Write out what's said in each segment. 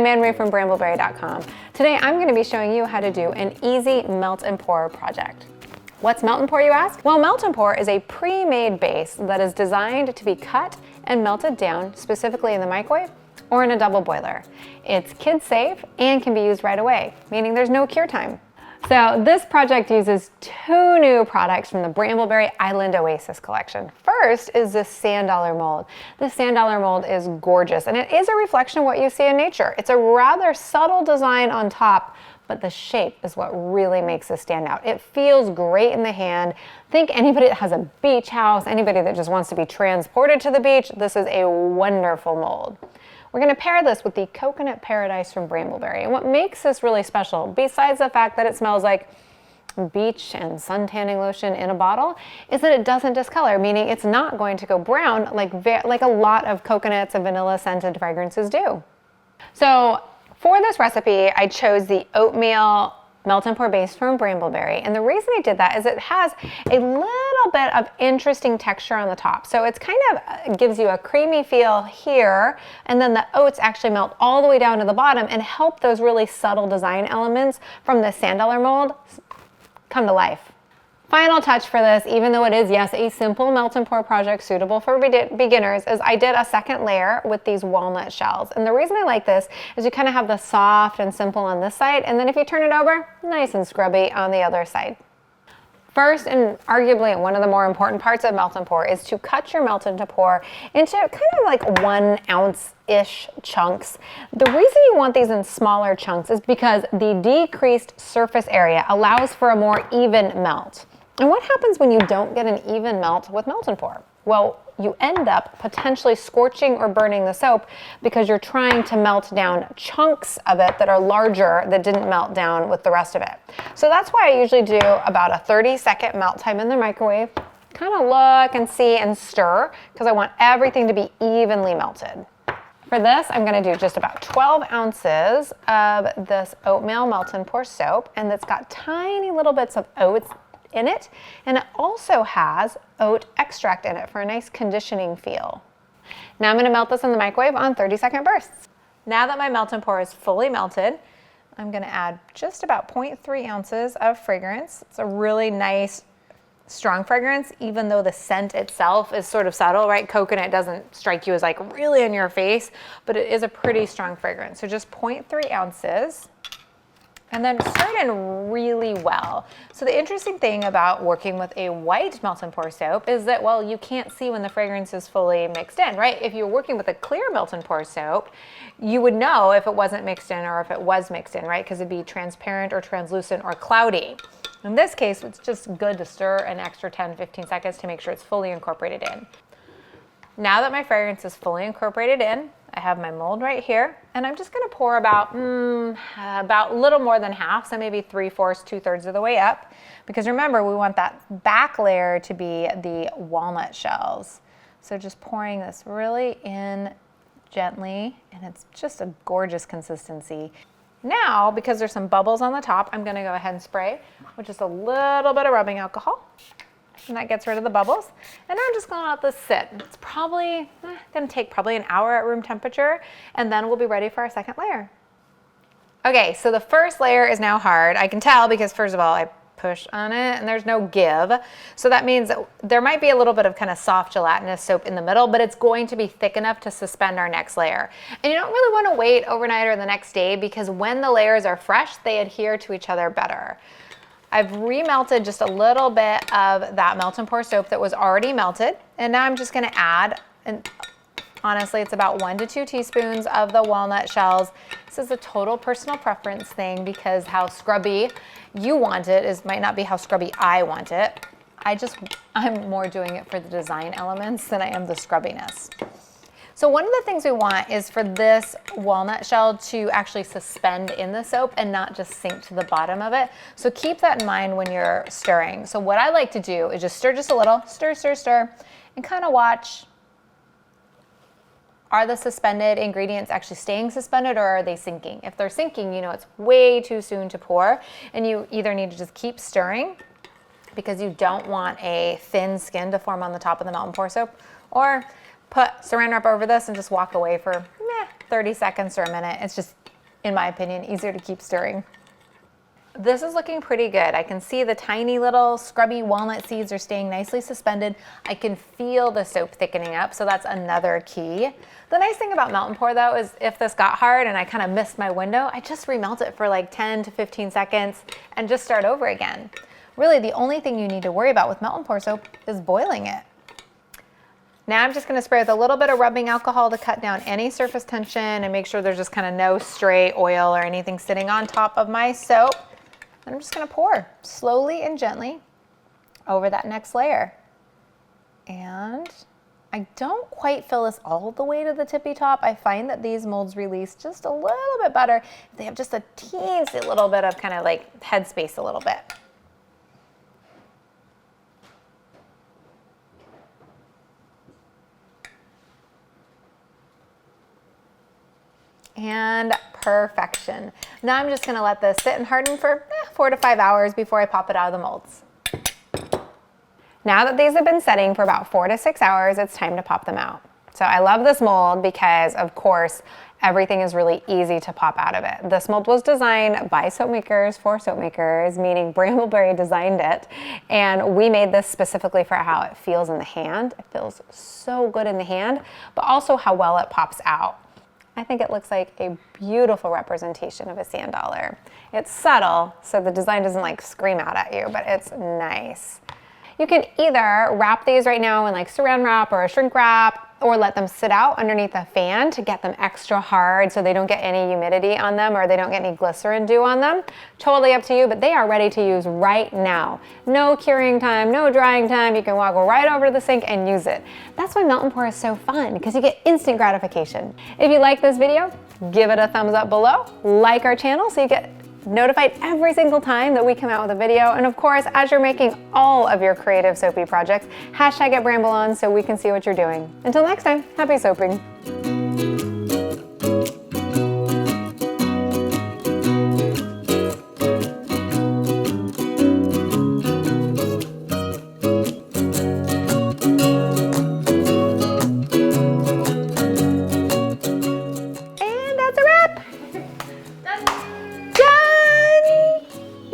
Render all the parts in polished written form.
I'm Anne Marie from brambleberry.com. Today I'm going to be showing you how to do an easy melt and pour project. What's melt and pour, you ask? Well, melt and pour is a pre-made base that is designed to be cut and melted down specifically in the microwave or in a double boiler. It's kid safe and can be used right away, meaning there's no cure time. So this project uses two new products from the Brambleberry Island Oasis Collection. First is this sand dollar mold. This sand dollar mold is gorgeous and it is a reflection of what you see in nature. It's a rather subtle design on top, but the shape is what really makes this stand out. It feels great in the hand. Think anybody that has a beach house, anybody that just wants to be transported to the beach, this is a wonderful mold. We're going to pair this with the Coconut Paradise from Brambleberry. And what makes this really special, besides the fact that it smells like beach and sun tanning lotion in a bottle, is that it doesn't discolor, meaning it's not going to go brown like a lot of coconuts and vanilla scented fragrances do. So for this recipe, I chose the Oatmeal melt and pour base from Brambleberry. And the reason I did that is it has a little bit of interesting texture on the top. So it's kind of gives you a creamy feel here, and then the oats actually melt all the way down to the bottom and help those really subtle design elements from the sand dollar mold come to life. Final touch for this, even though it is, yes, a simple melt and pour project suitable for beginners, is I did a second layer with these walnut shells. And the reason I like this is you kind of have the soft and simple on this side, and then if you turn it over, nice and scrubby on the other side. First, and arguably one of the more important parts of melt and pour, is to cut your melt and pour into kind of like 1 ounce-ish chunks. The reason you want these in smaller chunks is because the decreased surface area allows for a more even melt. And what happens when you don't get an even melt with melt and pour? Well, you end up potentially scorching or burning the soap because you're trying to melt down chunks of it that are larger that didn't melt down with the rest of it. So that's why I usually do about a 30-second melt time in the microwave. Kind of look and see and stir because I want everything to be evenly melted. For this, I'm going to do just about 12 ounces of this Oatmeal melt and pour soap, and it's got tiny little bits of oats in it, and it also has oat extract in it for a nice conditioning feel. Now I'm going to melt this in the microwave on 30-second bursts. Now that my melt and pour is fully melted, I'm going to add just about 0.3 ounces of fragrance. It's a really nice, strong fragrance, even though the scent itself is sort of subtle, right? Coconut doesn't strike you as like really in your face, but it is a pretty strong fragrance. So just 0.3 ounces. And then stir it in really well. So the interesting thing about working with a white melt and pour soap is that, well, you can't see when the fragrance is fully mixed in, right? If you're working with a clear melt and pour soap, you would know if it wasn't mixed in or if it was mixed in, right? Because it'd be transparent or translucent or cloudy. In this case, it's just good to stir an extra 10-15 seconds to make sure it's fully incorporated in. Now that my fragrance is fully incorporated in, I have my mold right here, and I'm just going to pour about a little more than half, so maybe 3/4, 2/3 of the way up, because remember, we want that back layer to be the walnut shells. So just pouring this really in gently, and it's just a gorgeous consistency. Now, because there's some bubbles on the top, I'm going to go ahead and spray with just a little bit of rubbing alcohol. And that gets rid of the bubbles. And now I'm just gonna let this sit. It's probably gonna take probably an hour at room temperature, and then we'll be ready for our second layer. Okay, so the first layer is now hard. I can tell because first of all, I push on it and there's no give. So that means that there might be a little bit of kind of soft gelatinous soap in the middle, but it's going to be thick enough to suspend our next layer. And you don't really wanna wait overnight or the next day, because when the layers are fresh, they adhere to each other better. I've remelted just a little bit of that melt and pour soap that was already melted. And now I'm just gonna add, and honestly, it's about 1 to 2 teaspoons of the walnut shells. This is a total personal preference thing because how scrubby you want it might not be how scrubby I want it. I'm more doing it for the design elements than I am the scrubbiness. So one of the things we want is for this walnut shell to actually suspend in the soap and not just sink to the bottom of it. So keep that in mind when you're stirring. So what I like to do is just stir just a little, stir, stir, stir, and kind of watch, are the suspended ingredients actually staying suspended or are they sinking? If they're sinking, you know it's way too soon to pour, and you either need to just keep stirring because you don't want a thin skin to form on the top of the melt and pour soap, or put saran wrap over this and just walk away for 30 seconds or a minute. It's just in my opinion, easier to keep stirring. This is looking pretty good. I can see the tiny little scrubby walnut seeds are staying nicely suspended. I can feel the soap thickening up, so that's another key. The nice thing about melt and pour though is if this got hard and I kind of missed my window, I just remelt it for like 10 to 15 seconds and just start over again. Really, the only thing you need to worry about with melt and pour soap is boiling it. Now I'm just going to spray with a little bit of rubbing alcohol to cut down any surface tension and make sure there's just kind of no stray oil or anything sitting on top of my soap. And I'm just going to pour slowly and gently over that next layer. And I don't quite fill this all the way to the tippy top. I find that these molds release just a little bit better if they have just a teensy little bit of kind of like head space a little bit. And perfection. Now I'm just going to let this sit and harden for 4 to 5 hours before I pop it out of the molds. Now that these have been setting for about 4 to 6 hours, it's time to pop them out. So I love this mold because, of course, everything is really easy to pop out of it. This mold was designed by soap makers for soap makers, meaning Brambleberry designed it. And we made this specifically for how it feels in the hand. It feels so good in the hand, but also how well it pops out. I think it looks like a beautiful representation of a sand dollar. It's subtle, so the design doesn't like scream out at you, but it's nice. You can either wrap these right now in like saran wrap or a shrink wrap, or let them sit out underneath a fan to get them extra hard so they don't get any humidity on them or they don't get any glycerin dew on them. Totally up to you, but they are ready to use right now. No curing time, no drying time. You can walk right over to the sink and use it. That's why melt and pour is so fun, because you get instant gratification. If you like this video, give it a thumbs up below, like our channel so you get notified every single time that we come out with a video. And of course, as you're making all of your creative soapy projects, hashtag get Bramble on so we can see what you're doing. Until next time, happy soaping.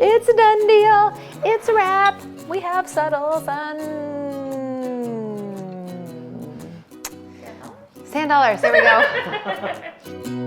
It's a done deal. It's a wrap. We have subtle sand dollars. There we go.